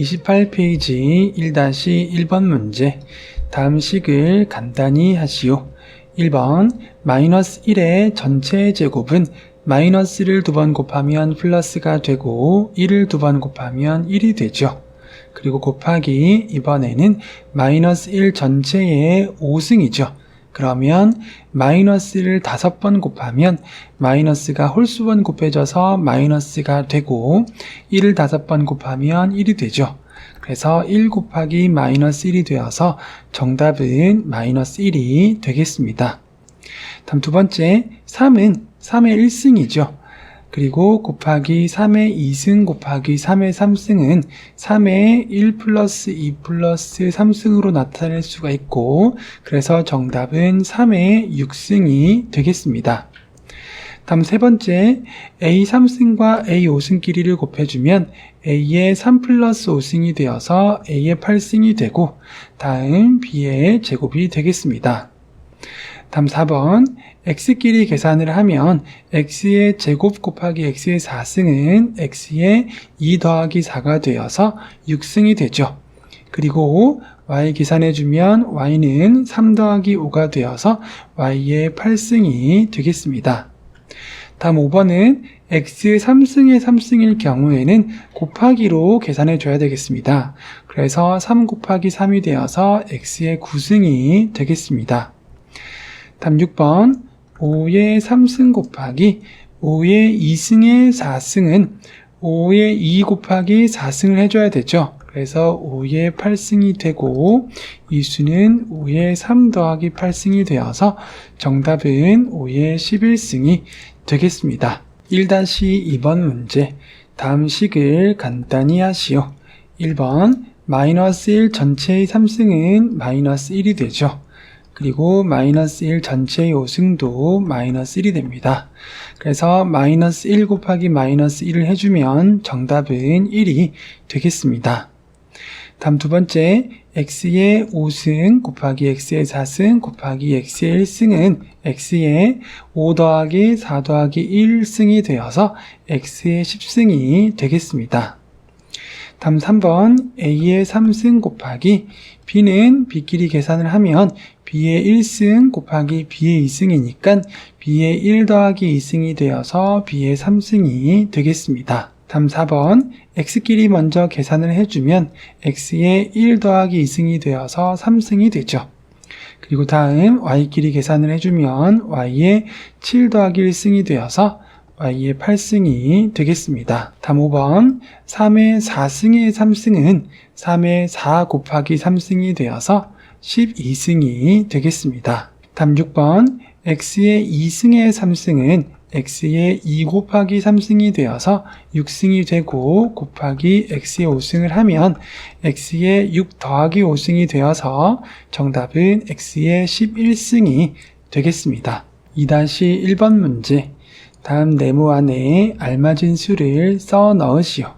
28페이지 1-1번 문제. 다음 식을 간단히 하시오. 1번 마이너스 1의 전체 제곱은 마이너스를 2번 곱하면 플러스가 되고 1을 2번 곱하면 1이 되죠. 그리고 곱하기 이번에는 마이너스 1 전체의 5승이죠. 그러면 마이너스를 5번 곱하면 마이너스가 홀수번 곱해져서 마이너스가 되고 1을 5번 곱하면 1이 되죠. 그래서 1 곱하기 마이너스 1이 되어서 정답은 마이너스 1이 되겠습니다. 다음 두 번째 3은 3의 1승이죠. 그리고 곱하기 3의 2승 곱하기 3의 3승은 3의 1 플러스 2 플러스 3승으로 나타낼 수가 있고, 그래서 정답은 3의 6승이 되겠습니다. 다음 세 번째, A 3승과 A 5승끼리를 곱해주면 A의 3 플러스 5승이 되어서 A의 8승이 되고, 다음 B의 제곱이 되겠습니다. 다음 4번, x끼리 계산을 하면 x의 제곱 곱하기 x의 4승은 x의 2 더하기 4가 되어서 6승이 되죠. 그리고 y 계산해주면 y는 3 더하기 5가 되어서 y의 8승이 되겠습니다. 다음 5번은 x의 3승의 3승일 경우에는 곱하기로 계산해줘야 되겠습니다. 그래서 3 곱하기 3이 되어서 x의 9승이 되겠습니다. 다음 6번 5의 3승 곱하기 5의 2승의 4승은 5의 2 곱하기 4승을 해줘야 되죠. 그래서 5의 8승이 되고 이 수는 5의 3 더하기 8승이 되어서 정답은 5의 11승이 되겠습니다. 1-2번 문제. 다음 식을 간단히 하시오. 1번 마이너스 1 전체의 3승은 마이너스 1이 되죠. 그리고 마이너스 1 전체의 5승도 마이너스 1이 됩니다. 그래서 마이너스 1 곱하기 마이너스 1을 해주면 정답은 1이 되겠습니다. 다음 두 번째, x의 5승 곱하기 x의 4승 곱하기 x의 1승은 x의 5 더하기 4 더하기 1승이 되어서 x의 10승이 되겠습니다. 다음 3번, a의 3승 곱하기 b는 b끼리 계산을 하면 b의 1승 곱하기 b의 2승이니까 b의 1 더하기 2승이 되어서 b의 3승이 되겠습니다. 다음 4번, x끼리 먼저 계산을 해주면 x의 1 더하기 2승이 되어서 3승이 되죠. 그리고 다음 y끼리 계산을 해주면 y의 7 더하기 1승이 되어서 y의 8승이 되겠습니다. 다음 5번, 3의 4승의 3승은 3의 4 곱하기 3승이 되어서 12승이 되겠습니다. 다음 6번, x의 2승의 3승은 x의 2 곱하기 3승이 되어서 6승이 되고 곱하기 x의 5승을 하면 x의 6 더하기 5승이 되어서 정답은 x의 11승이 되겠습니다. 2-1번 문제. 다음 네모 안에 알맞은 수를 써 넣으시오.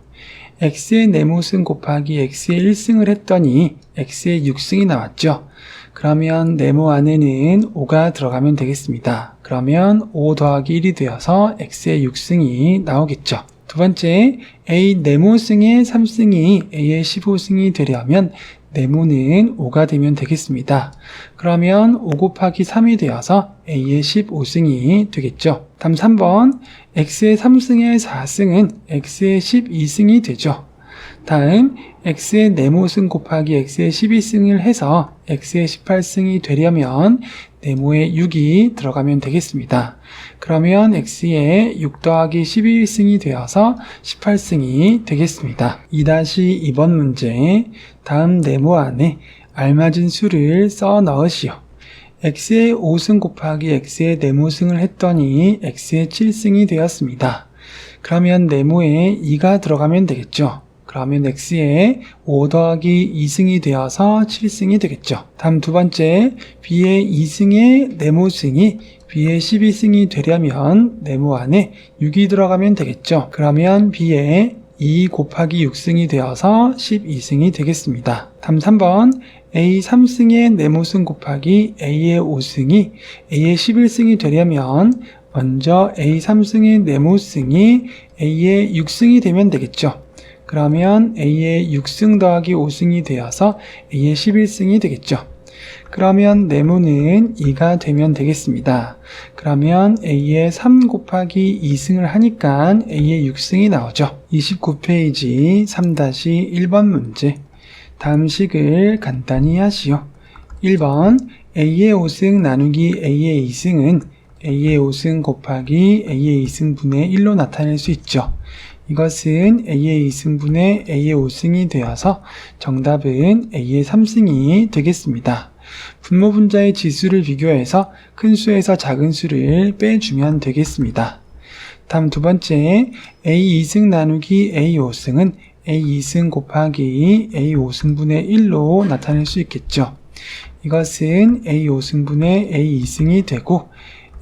x의 네모승 곱하기 x의 1승을 했더니 x의 6승이 나왔죠. 그러면 네모 안에는 5가 들어가면 되겠습니다. 그러면 5 더하기 1이 되어서 x의 6승이 나오겠죠. 두 번째, a 네모승의 3승이 a의 15승이 되려면 네모는 5가 되면 되겠습니다. 그러면 5 곱하기 3이 되어서 a의 15승이 되겠죠. 다음 3번, x의 3승의 4승은 x의 12승이 되죠. 다음 x의 네모승 곱하기 x의 12승을 해서 x의 18승이 되려면 네모에 6이 들어가면 되겠습니다. 그러면 x의 6 더하기 11승이 되어서 18승이 되겠습니다. 2-2번 문제. 다음 네모 안에 알맞은 수를 써 넣으시오. x의 5승 곱하기 x의 네모승을 했더니 x의 7승이 되었습니다. 그러면 네모에 2가 들어가면 되겠죠. 그러면 x의 5 더하기 2승이 되어서 7승이 되겠죠. 다음 두 번째, b의 2승의 네모승이 b의 12승이 되려면 네모 안에 6이 들어가면 되겠죠. 그러면 b의 2 곱하기 6승이 되어서 12승이 되겠습니다. 다음 3번, a 3승의 네모승 곱하기 a의 5승이 a의 11승이 되려면 먼저 a 3승의 네모승이 a의 6승이 되면 되겠죠. 그러면 A의 6승 더하기 5승이 되어서 A의 11승이 되겠죠. 그러면 네모는 2가 되면 되겠습니다. 그러면 A의 3 곱하기 2승을 하니까 A의 6승이 나오죠. 29페이지 3-1번 문제. 다음 식을 간단히 하시오. 1번 A의 5승 나누기 A의 2승은 A의 5승 곱하기 A의 2승분의 1로 나타낼 수 있죠. 이것은 A의 2승분의 A의 5승이 되어서 정답은 A의 3승이 되겠습니다. 분모 분자의 지수를 비교해서 큰 수에서 작은 수를 빼주면 되겠습니다. 다음 두 번째, A 2승 나누기 A 5승은 A 2승 곱하기 A 5승분의 1로 나타낼 수 있겠죠. 이것은 A 5승분의 A 2승이 되고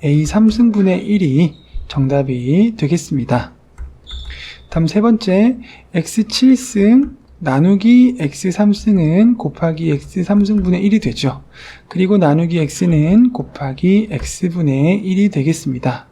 A 3승분의 1이 정답이 되겠습니다. 다음 세 번째, X 7승 나누기 X 3승은 곱하기 X 3승분의 1이 되죠. 그리고 나누기 X는 곱하기 X분의 1이 되겠습니다.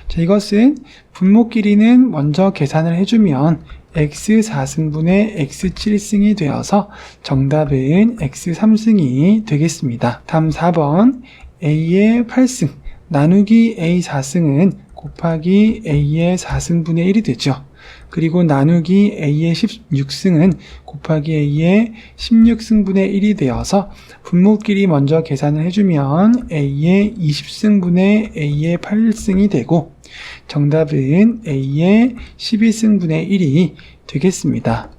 자, 이것은 분모끼리는 먼저 계산을 해주면 X 4승분의 X 7승이 되어서 정답은 X 3승이 되겠습니다. 다음 4번 A의 8승 나누기 A 4승은 곱하기 A의 4승분의 1이 되죠. 그리고 나누기 A의 16승은 곱하기 A의 16승분의 1이 되어서 분모끼리 먼저 계산을 해주면 A의 20승분의 A의 8승이 되고 정답은 A의 12승분의 1이 되겠습니다.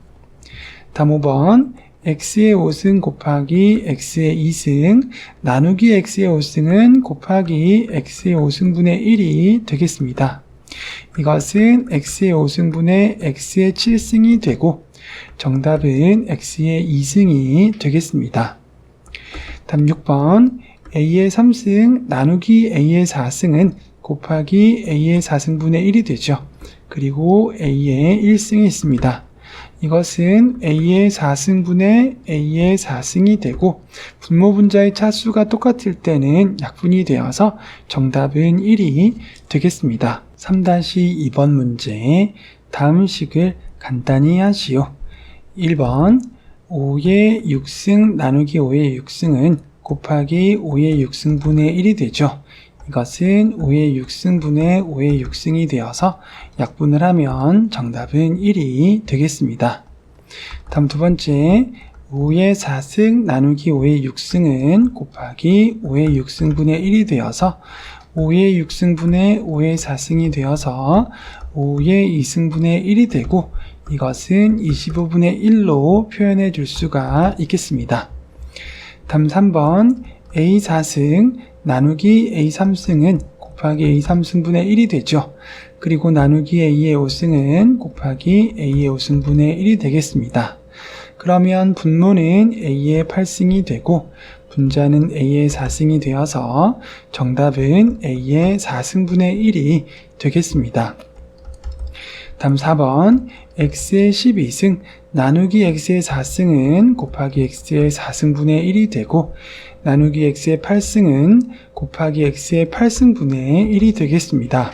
다음 5번 X의 5승 곱하기 X의 2승 나누기 X의 5승은 곱하기 X의 5승분의 1이 되겠습니다. 이것은 X의 5승분의 X의 7승이 되고 정답은 X의 2승이 되겠습니다. 다음 6번 A의 3승 나누기 A의 4승은 곱하기 A의 4승분의 1이 되죠. 그리고 A의 1승이 있습니다. 이것은 A의 4승분의 A의 4승이 되고 분모 분자의 차수가 똑같을 때는 약분이 되어서 정답은 1이 되겠습니다. 3-2번 문제. 다음 식을 간단히 하시오. 1번 5의 6승 나누기 5의 6승은 곱하기 5의 6승분의 1이 되죠. 이것은 5의 6승분의 5의 6승이 되어서 약분을 하면 정답은 1이 되겠습니다. 다음 두 번째 5의 4승 나누기 5의 6승은 곱하기 5의 6승분의 1이 되어서 5의 6승분의 5의 4승이 되어서 5의 2승분의 1이 되고 이것은 25분의 1로 표현해 줄 수가 있겠습니다. 다음 3번 A 4승 나누기 A 3승은 곱하기 A 3승분의 1이 되죠. 그리고 나누기 A의 5승은 곱하기 A의 5승분의 1이 되겠습니다. 그러면 분모는 A의 8승이 되고 분자는 A의 4승이 되어서 정답은 A의 4승분의 1이 되겠습니다. 다음 4번 X의 12승 나누기 X의 4승은 곱하기 X의 4승분의 1이 되고 나누기 X의 8승은 곱하기 X의 8승분의 1이 되겠습니다.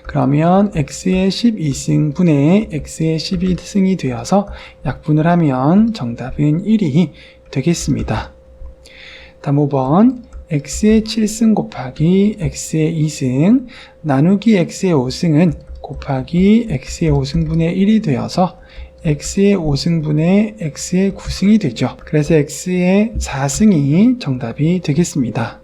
그러면 X의 12승분의 X의 12승이 되어서 약분을 하면 정답은 1이 되겠습니다. 다음 5번 X의 7승 곱하기 X의 2승 나누기 X의 5승은 곱하기 X의 5승분의 1이 되어서 X의 5승분의 X의 9승이 되죠. 그래서 X의 4승이 정답이 되겠습니다.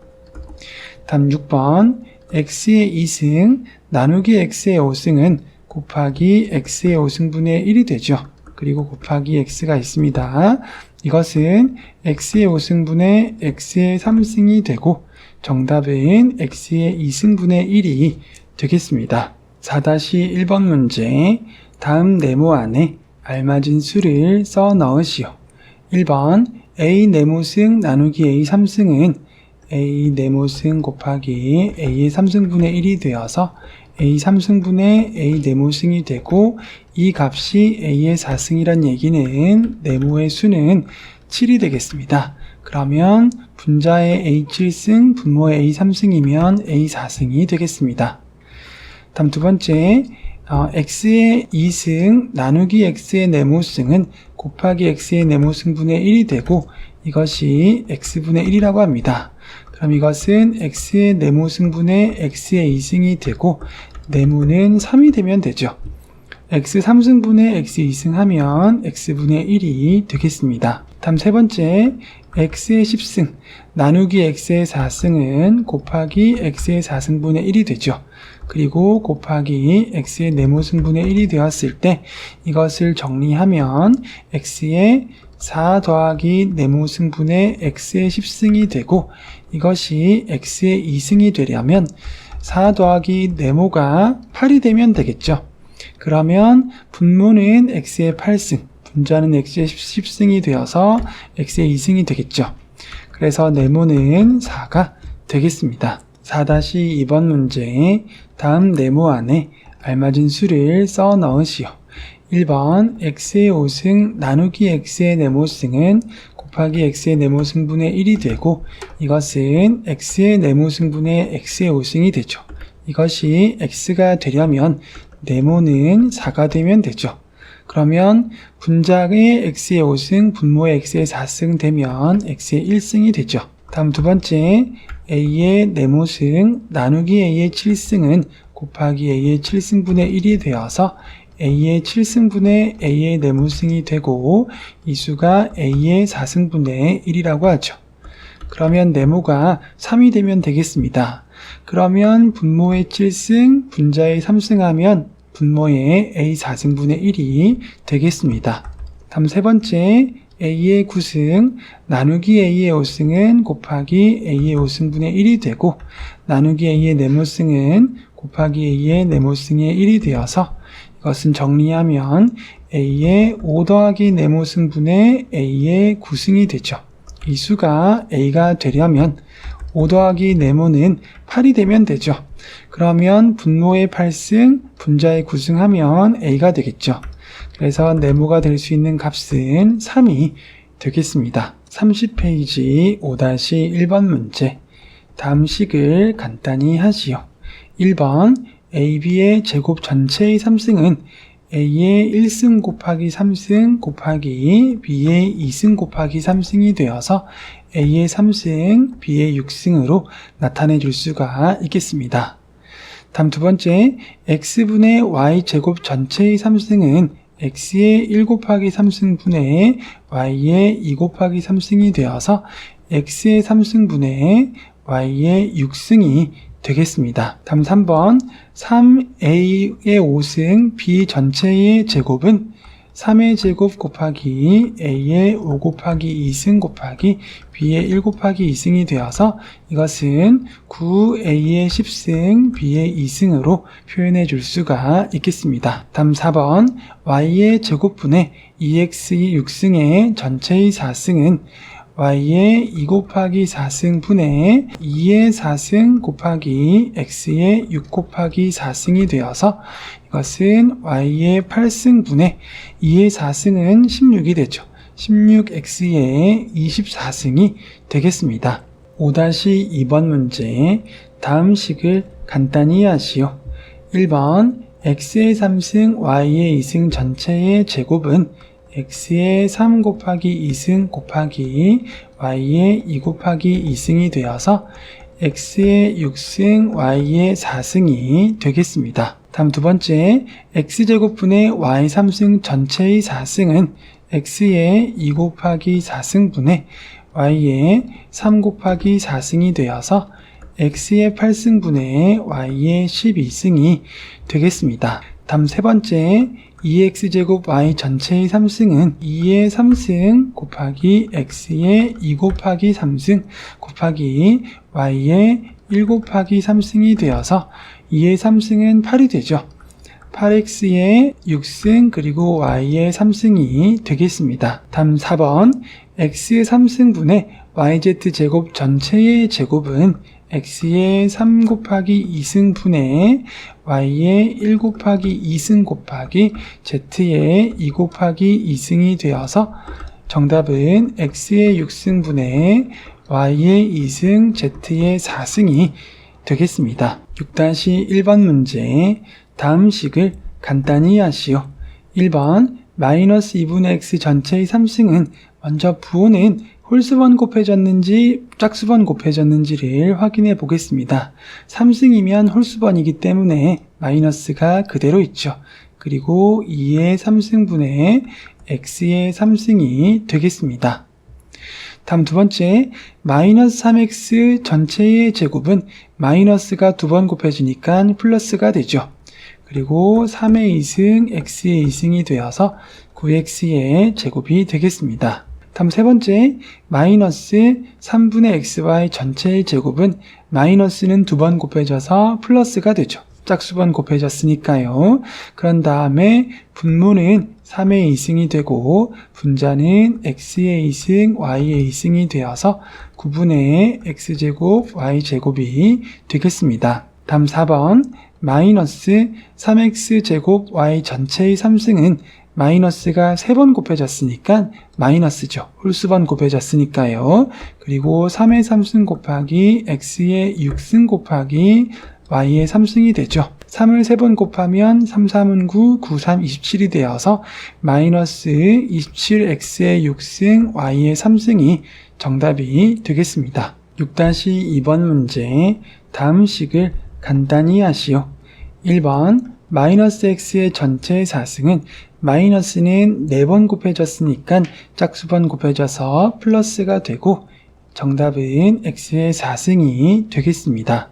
다음 6번 X의 2승 나누기 X의 5승은 곱하기 X의 5승분의 1이 되죠. 그리고 곱하기 X가 있습니다. 이것은 X의 5승분의 X의 3승이 되고 정답은 X의 2승분의 1이 되겠습니다. 4-1번 문제. 다음 네모 안에 알맞은 수를 써 넣으시오. 1번 A 네모승 나누기 A 3승은 A 네모승 곱하기 A의 3승분의 1이 되어서 A 3승분의 A 네모승이 되고 이 값이 A의 4승이란 얘기는 네모의 수는 7이 되겠습니다. 그러면 분자의 A 7승, 분모의 A 3승이면 A 4승이 되겠습니다. 다음 두 번째 x의 2승 나누기 x의 네모승은 곱하기 x의 네모승분의 1이 되고 이것이 x분의 1이라고 합니다. 그럼 이것은 x의 네모승분의 x의 2승이 되고 네모는 3이 되면 되죠. x 3승분의 x 2승 하면 x분의 1이 되겠습니다. 다음 세 번째, x의 10승 나누기 x의 4승은 곱하기 x의 4승분의 1이 되죠. 그리고 곱하기 x의 네모승분의 1이 되었을 때 이것을 정리하면 x의 4 더하기 네모승분의 x의 10승이 되고 이것이 x의 2승이 되려면 4 더하기 네모가 8이 되면 되겠죠. 그러면 분모는 x의 8승, 분자는 x의 10승이 되어서 x의 2승이 되겠죠. 그래서 네모는 4가 되겠습니다. 4-2번 문제, 다음 네모 안에 알맞은 수를 써 넣으시오. 1번 x의 5승 나누기 x의 네모승은 곱하기 x의 네모승분의 1이 되고 이것은 x의 네모승분의 x의 5승이 되죠. 이것이 x가 되려면 네모는 4가 되면 되죠. 그러면 분자의 x의 5승, 분모의 x의 4승 되면 x의 1승이 되죠. 다음 두 번째, a의 네모승 나누기 a의 7승은 곱하기 a의 7승분의 1이 되어서 a의 7승분의 a의 네모승이 되고 이 수가 a의 4승분의 1이라고 하죠. 그러면 네모가 3이 되면 되겠습니다. 그러면 분모의 7승, 분자의 3승 하면 분모의 a 4승분의 1이 되겠습니다. 다음 세 번째, a의 9승 나누기 a의 5승은 곱하기 a의 5승분의 1이 되고 나누기 a의 네모승은 곱하기 a의 네모승의 1이 되어서 이것은 정리하면 a의 5 더하기 네모승분의 a의 9승이 되죠. 이 수가 a가 되려면 5 더하기 네모는 8이 되면 되죠. 그러면 분모의 8승, 분자의 9승 하면 a가 되겠죠. 그래서 네모가 될 수 있는 값은 3이 되겠습니다. 30페이지 5-1번 문제, 다음 식을 간단히 하시오. 1번 AB의 제곱 전체의 3승은 A의 1승 곱하기 3승 곱하기 B의 2승 곱하기 3승이 되어서 A의 3승, B의 6승으로 나타내 줄 수가 있겠습니다. 다음 두 번째, X분의 Y제곱 전체의 3승은 X의 1 곱하기 3승분의 Y의 2 곱하기 3승이 되어서 X의 3승분의 Y의 6승이 되겠습니다. 다음 3번, 3A의 5승 B 전체의 제곱은 3의 제곱 곱하기 A의 5 곱하기 2승 곱하기 B의 1 곱하기 2승이 되어서 이것은 9A의 10승 B의 2승으로 표현해 줄 수가 있겠습니다. 다음 4번, Y의 제곱분의 2X의 6승의 전체의 4승은 y의 2 곱하기 4승 분의 2의 4승 곱하기 x의 6 곱하기 4승이 되어서 이것은 y의 8승 분의 2의 4승은 16이 되죠. 16x의 24승이 되겠습니다. 5-2번 문제, 다음 식을 간단히 하시오. 1번 x의 3승 y의 2승 전체의 제곱은 x의 3 곱하기 2승 곱하기 y의 2 곱하기 2승이 되어서 x의 6승 y의 4승이 되겠습니다. 다음 두 번째, x제곱분의 y 3승 전체의 4승은 x의 2 곱하기 4승분의 y의 3 곱하기 4승이 되어서 x의 8승분의 y의 12승이 되겠습니다. 다음 세 번째, 2x제곱 y 전체의 3승은 2의 3승 곱하기 x의 2 곱하기 3승 곱하기 y의 1 곱하기 3승이 되어서 2의 3승은 8이 되죠. 8x의 6승 그리고 y의 3승이 되겠습니다. 다음 4번, x의 3승분의 yz제곱 전체의 제곱은 x의 3 곱하기 2승분의 y의 1 곱하기 2승 곱하기 z의 2 곱하기 2승이 되어서 정답은 x의 6승분의 y의 2승 z의 4승이 되겠습니다. 6-1번 문제, 다음 식을 간단히 하시오. 1번 마이너스 2분의 x 전체의 3승은 먼저 부호는 홀수번 곱해졌는지 짝수번 곱해졌는지를 확인해 보겠습니다. 3승이면 홀수번이기 때문에 마이너스가 그대로 있죠. 그리고 2의 3승분의 x의 3승이 되겠습니다. 다음 두 번째, 마이너스 3x 전체의 제곱은 마이너스가 두 번 곱해지니까 플러스가 되죠. 그리고 3의 2승, x의 2승이 되어서 9x의 제곱이 되겠습니다. 다음 세 번째, 마이너스 3분의 xy 전체의 제곱은 마이너스는 두 번 곱해져서 플러스가 되죠. 짝수번 곱해졌으니까요. 그런 다음에 분모는 3의 2승이 되고 분자는 x의 2승, y의 2승이 되어서 9분의 x제곱, y제곱이 되겠습니다. 다음 4번, 마이너스 3x제곱 y 전체의 3승은 마이너스가 3번 곱해졌으니까 마이너스죠. 홀수번 곱해졌으니까요. 그리고 3의 3승 곱하기 x의 6승 곱하기 y의 3승이 되죠. 3을 3번 곱하면 3, 3은 9, 9, 3, 27이 되어서 마이너스 27x의 6승, y의 3승이 정답이 되겠습니다. 6-2번 문제, 다음 식을 간단히 하시오. 1번 마이너스 x의 전체 4승은 마이너스는 4번 곱해졌으니까 짝수번 곱해져서 플러스가 되고 정답은 x의 4승이 되겠습니다.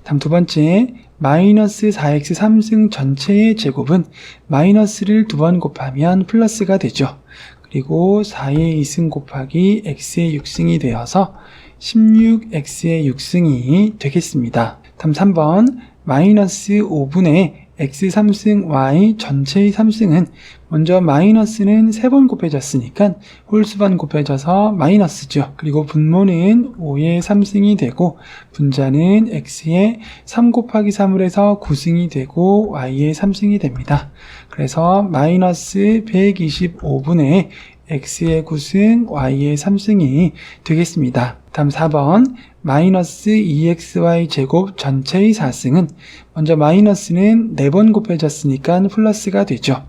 다음 두 번째, 마이너스 4x 3승 전체의 제곱은 마이너스를 두 번 곱하면 플러스가 되죠. 그리고 4의 2승 곱하기 x의 6승이 되어서 16x의 6승이 되겠습니다. 다음 3번, 마이너스 5분의 x 3승 y 전체의 3승은 먼저 마이너스는 3번 곱해졌으니까 홀수번 곱해져서 마이너스죠. 그리고 분모는 5의 3승이 되고 분자는 x의 3 곱하기 3을 해서 9승이 되고 y의 3승이 됩니다. 그래서 마이너스 125분의 x의 9승, y의 3승이 되겠습니다. 다음 4번, 마이너스 2xy 제곱 전체의 4승은 먼저 마이너스는 4번 곱해졌으니까 플러스가 되죠.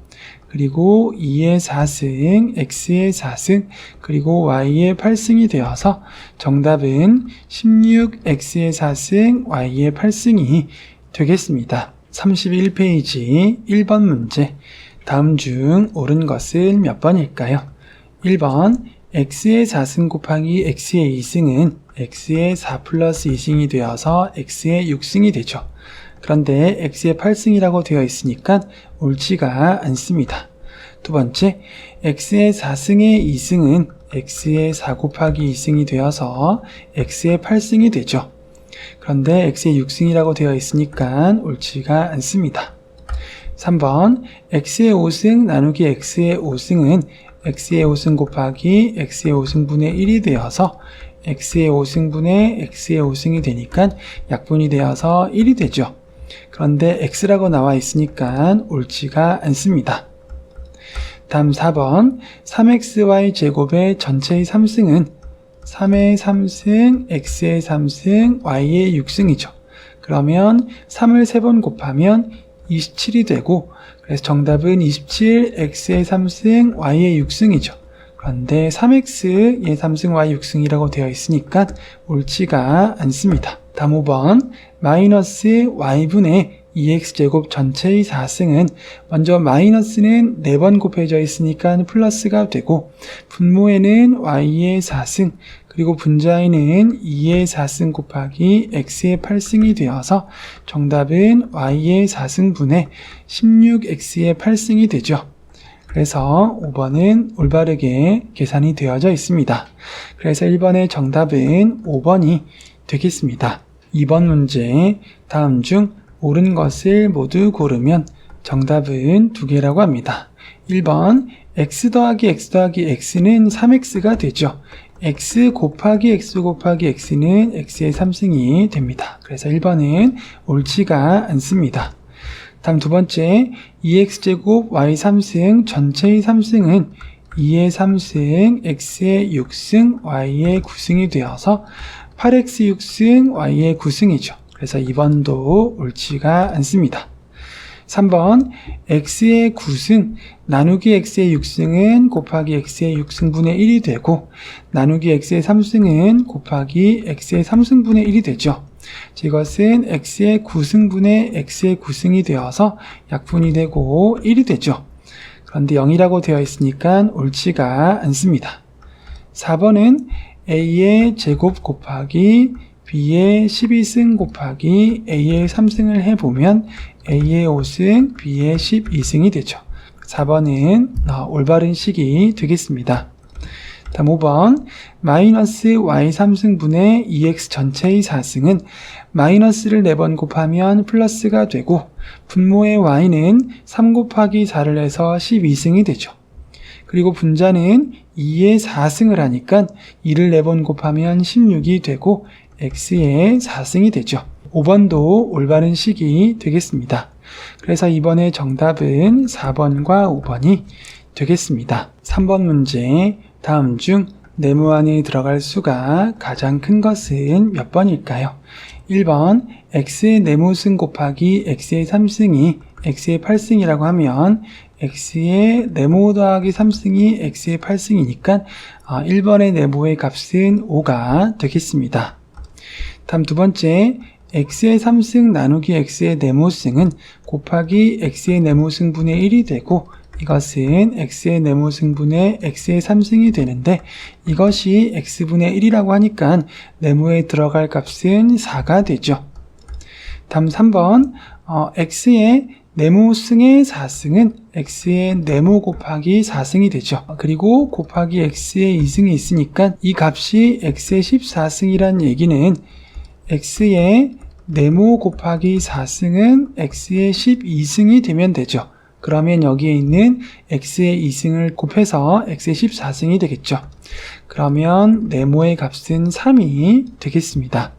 그리고 2의 4승, x의 4승, 그리고 y의 8승이 되어서 정답은 16x의 4승, y의 8승이 되겠습니다. 31페이지 1번 문제, 다음 중 옳은 것은 몇 번일까요? 1번, x의 4승 곱하기 x의 2승은 x의 4 플러스 2승이 되어서 x의 6승이 되죠. 그런데 x의 8승이라고 되어 있으니까 옳지가 않습니다. 두 번째, x의 4승의 2승은 x의 4 곱하기 2승이 되어서 x의 8승이 되죠. 그런데 x의 6승이라고 되어 있으니까 옳지가 않습니다. 3번, x의 5승 나누기 x의 5승은 x의 5승 곱하기 x의 5승분의 1이 되어서 x의 5승분의 x의 5승이 되니까 약분이 되어서 1이 되죠. 그런데 x라고 나와 있으니까 옳지가 않습니다. 다음 4번, 3xy 제곱의 전체의 3승은 3의 3승, x의 3승, y의 6승이죠. 그러면 3을 3번 곱하면 27이 되고 그래서 정답은 27, x의 3승, y의 6승이죠. 그런데 3x의 3승, y 6승이라고 되어 있으니까 옳지가 않습니다. 다음 5번, 마이너스 y분의 2x제곱 전체의 4승은 먼저 마이너스는 4번 곱해져 있으니까 플러스가 되고 분모에는 y의 4승, 그리고 분자에는 2의 4승 곱하기 x의 8승이 되어서 정답은 y의 4승분의 16x의 8승이 되죠. 그래서 5번은 올바르게 계산이 되어져 있습니다. 그래서 1번의 정답은 5번이 되겠습니다. 2번 문제, 다음 중 옳은 것을 모두 고르면 정답은 2개라고 합니다. 1번, x 더하기 x 더하기 x는 3x가 되죠. x 곱하기 x 곱하기 x는 x의 3승이 됩니다. 그래서 1번은 옳지가 않습니다. 다음 두 번째, 2x제곱 y 3승 전체의 3승은 2의 3승, x의 6승, y의 9승이 되어서 8x 6승, y의 9승이죠. 그래서 2번도 옳지가 않습니다. 3번 x의 9승 나누기 x의 6승은 곱하기 x의 6승분의 1이 되고 나누기 x의 3승은 곱하기 x의 3승분의 1이 되죠. 이것은 x의 9승분의 x의 9승이 되어서 약분이 되고 1이 되죠. 그런데 0이라고 되어 있으니까 옳지가 않습니다. 4번은 a의 제곱 곱하기 b의 12승 곱하기 a의 3승을 해보면 a의 5승, b의 12승이 되죠. 4번은 올바른 식이 되겠습니다. 다음 5번 마이너스 y 3승분의 2x 전체의 4승은 마이너스를 4번 곱하면 플러스가 되고 분모의 y는 3 곱하기 4를 해서 12승이 되죠. 그리고 분자는 2의 4승을 하니까 2를 4번 곱하면 16이 되고 x의 4승이 되죠. 5번도 올바른 식이 되겠습니다. 그래서 이번에 정답은 4번과 5번이 되겠습니다. 3번 문제 다음 중 네모 안에 들어갈 수가 가장 큰 것은 몇 번일까요? 1번 x의 네모승 곱하기 x의 3승이 x의 8승이라고 하면 x의 네모 더하기 3승이 x의 8승이니까 1번의 네모의 값은 5가 되겠습니다. 다음 두 번째 x의 3승 나누기 x의 네모승은 곱하기 x의 네모승분의 1이 되고 이것은 x의 네모승분의 x의 3승이 되는데 이것이 x분의 1이라고 하니까 네모에 들어갈 값은 4가 되죠. 다음 3번 x의 네모승의 4승은 x의 네모 곱하기 4승이 되죠. 그리고 곱하기 x의 2승이 있으니까 이 값이 x의 14승이란 얘기는 x의 네모 곱하기 4승은 x의 12승이 되면 되죠. 그러면 여기에 있는 x의 2승을 곱해서 x의 14승이 되겠죠. 그러면 네모의 값은 3이 되겠습니다.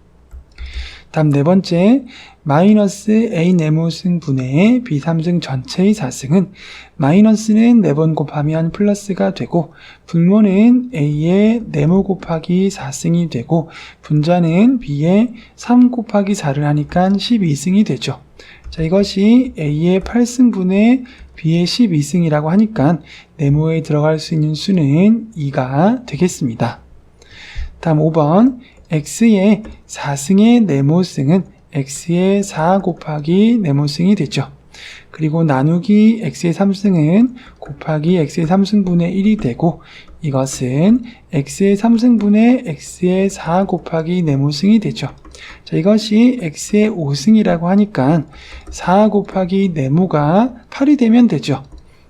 다음 네 번째 마이너스 a 네모승 분의 b 3승 전체의 4승은 마이너스는 4번 곱하면 플러스가 되고 분모는 a의 네모 곱하기 4승이 되고 분자는 b의 3 곱하기 4를 하니까 12승이 되죠. 자, 이것이 a의 8승분의 b의 12승이라고 하니까 네모에 들어갈 수 있는 수는 2가 되겠습니다. 다음 5번 x의 4승의 네모승은 x의 4 곱하기 네모승이 되죠. 그리고 나누기 x의 3승은 곱하기 x의 3승분의 1이 되고 이것은 x의 3승분의 x의 4 곱하기 네모승이 되죠. 자, 이것이 x의 5승이라고 하니까 4 곱하기 네모가 8이 되면 되죠.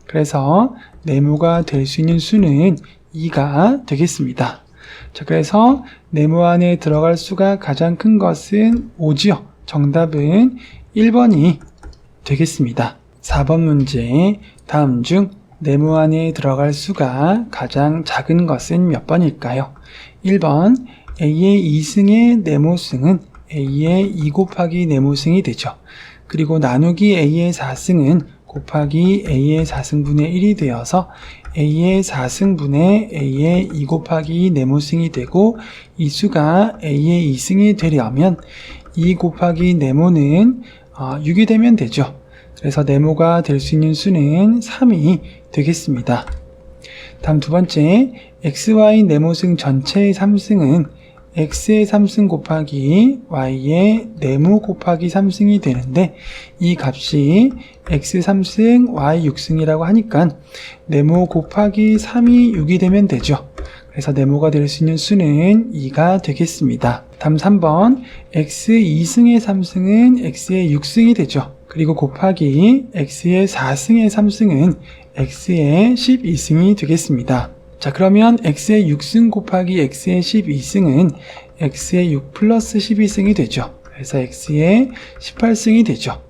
그래서 네모가 될 수 있는 수는 2가 되겠습니다. 자, 그래서 네모 안에 들어갈 수가 가장 큰 것은 5지요. 정답은 1번이 되겠습니다. 4번 문제 다음 중 네모 안에 들어갈 수가 가장 작은 것은 몇 번일까요? 1번 a의 2승의 네모승은 a의 2 곱하기 네모승이 되죠. 그리고 나누기 a의 4승은 곱하기 a의 4승분의 1이 되어서 a의 4승분의 a의 2 곱하기 네모승이 되고 이 수가 a의 2승이 되려면 2 곱하기 네모는 6이 되면 되죠. 그래서 네모가 될 수 있는 수는 3이 되겠습니다. 다음 두 번째 xy 네모승 전체의 3승은 x의 3승 곱하기 y의 네모 곱하기 3승이 되는데 이 값이 x 3승 y 6승이라고 하니까 네모 곱하기 3이 6이 되면 되죠. 그래서 네모가 될 수 있는 수는 2가 되겠습니다. 다음 3번 x 2승의 3승은 x의 6승이 되죠. 그리고 곱하기 x의 4승의 3승은 x의 12승이 되겠습니다. 자, 그러면 x의 6승 곱하기 x의 12승은 x의 6 플러스 12승이 되죠. 그래서 x의 18승이 되죠.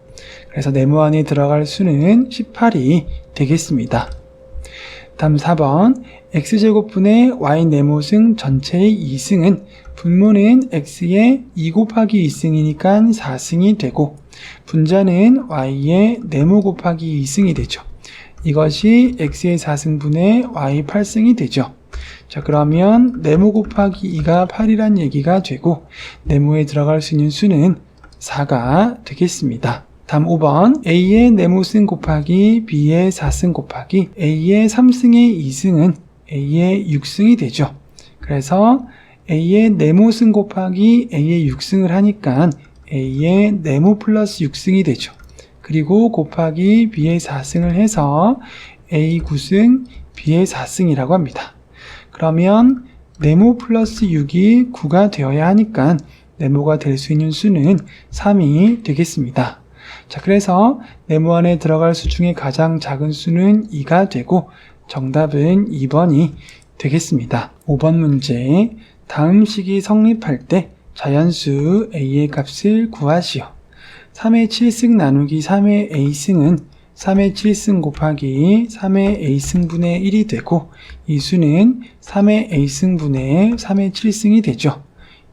그래서 네모 안에 들어갈 수는 18이 되겠습니다. 다음 4번 x제곱분의 y 네모승 전체의 2승은 분모는 x의 2 곱하기 2승이니까 4승이 되고 분자는 y의 네모 곱하기 2승이 되죠. 이것이 x의 4승분의 y 8승이 되죠. 자, 그러면 네모 곱하기 2가 8이란 얘기가 되고 네모에 들어갈 수 있는 수는 4가 되겠습니다. 다음 5번 A의 네모승 곱하기 B의 4승 곱하기 A의 3승의 2승은 A의 6승이 되죠. 그래서 A의 네모승 곱하기 A의 6승을 하니까 A의 네모 플러스 6승이 되죠. 그리고 곱하기 B의 4승을 해서 A 9승, B의 4승이라고 합니다. 그러면 네모 플러스 6이 9가 되어야 하니까 네모가 될 수 있는 수는 3이 되겠습니다. 자, 그래서 네모 안에 들어갈 수 중에 가장 작은 수는 2가 되고 정답은 2번이 되겠습니다. 5번 문제, 다음 식이 성립할 때 자연수 A의 값을 구하시오. 3의 7승 나누기 3의 A승은 3의 7승 곱하기 3의 A승분의 1이 되고 이 수는 3의 A승분의 3의 7승이 되죠.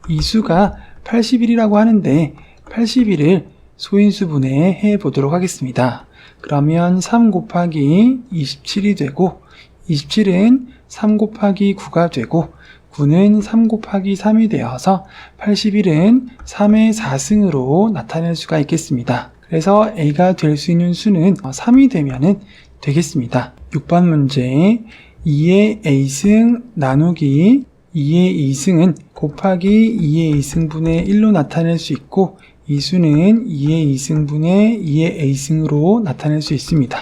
이 수가 81이라고 하는데 81을 소인수분해 해 보도록 하겠습니다. 그러면 3 곱하기 27이 되고 27은 3 곱하기 9가 되고 9는 3 곱하기 3이 되어서 81은 3의 4승으로 나타낼 수가 있겠습니다. 그래서 A가 될 수 있는 수는 3이 되면 되겠습니다. 6번 문제, 2의 A승 나누기 2의 2승은 곱하기 2의 2승분의 1로 나타낼 수 있고 이 수는 2의 2승분의 2의 A승으로 나타낼 수 있습니다.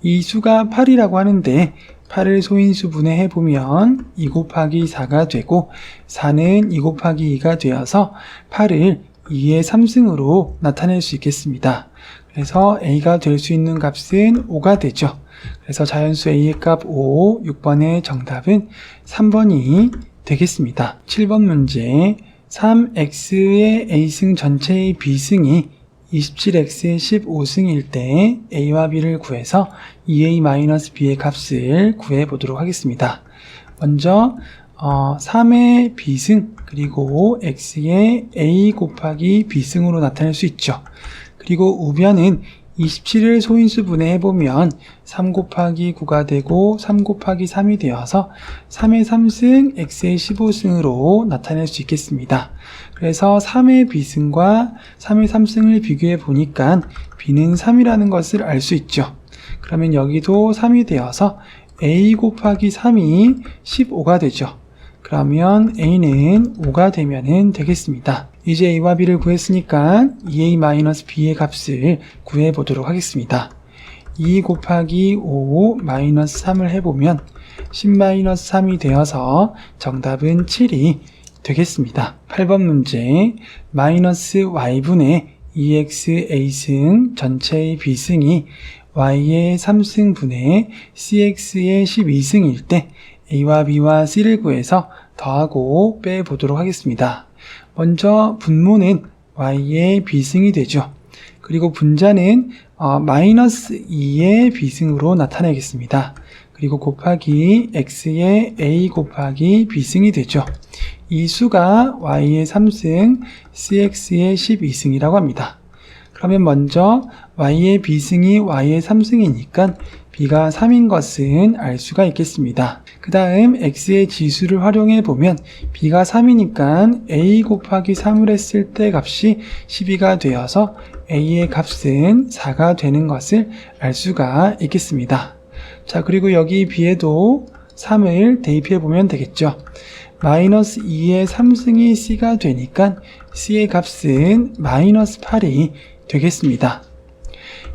이 수가 8이라고 하는데 8을 소인수분해 해보면 2 곱하기 4가 되고 4는 2 곱하기 2가 되어서 8을 2의 3승으로 나타낼 수 있겠습니다. 그래서 A가 될 수 있는 값은 5가 되죠. 그래서 자연수 A의 값 5, 6번의 정답은 3번이 되겠습니다. 7번 문제, 3x의 A승 전체의 B승이 27x의 15승일 때 A와 B를 구해서 2a-b의 값을 구해보도록 하겠습니다. 먼저 3의 B승 그리고 x의 A 곱하기 B승으로 나타낼 수 있죠. 그리고 우변은 27을 소인수분해 해보면 3 곱하기 9가 되고 3 곱하기 3이 되어서 3의 3승, x의 15승으로 나타낼 수 있겠습니다. 그래서 3의 B승과 3의 3승을 비교해 보니까 B는 3이라는 것을 알 수 있죠. 그러면 여기도 3이 되어서 A 곱하기 3이 15가 되죠. 그러면 A는 5가 되면 되겠습니다. 이제 A와 B를 구했으니까 2a-b의 값을 구해보도록 하겠습니다. 2 곱하기 5 마이너스 3을 해보면 10-3이 되어서 정답은 7이 되겠습니다. 8번 문제, 마이너스 y분의 2x A승 전체의 B승이 y의 3승분의 cx의 12승일 때 A와 B와 C를 구해서 더하고 빼보도록 하겠습니다. 먼저 분모는 y의 B승이 되죠. 그리고 분자는 마이너스 2의 B승으로 나타내겠습니다. 그리고 곱하기 x의 A 곱하기 B승이 되죠. 이 수가 y의 3승, cx의 12승이라고 합니다. 그러면 먼저 y의 B승이 y의 3승이니까 b가 3인 것은 알 수가 있겠습니다. 그 다음 x의 지수를 활용해 보면 b가 3이니까 a 곱하기 3을 했을 때 값이 12가 되어서 a의 값은 4가 되는 것을 알 수가 있겠습니다. 자, 그리고 여기 b에도 3을 대입해 보면 되겠죠. 마이너스 2의 3승이 c가 되니까 c의 값은 마이너스 8이 되겠습니다.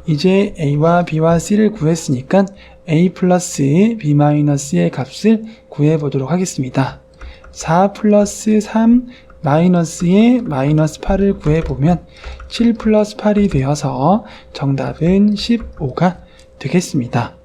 이제 A와 B와 C를 구했으니까 A 플러스 B 마이너스의 값을 구해보도록 하겠습니다. 4 플러스 3 마이너스의 마이너스 8을 구해보면 7 플러스 8이 되어서 정답은 15가 되겠습니다.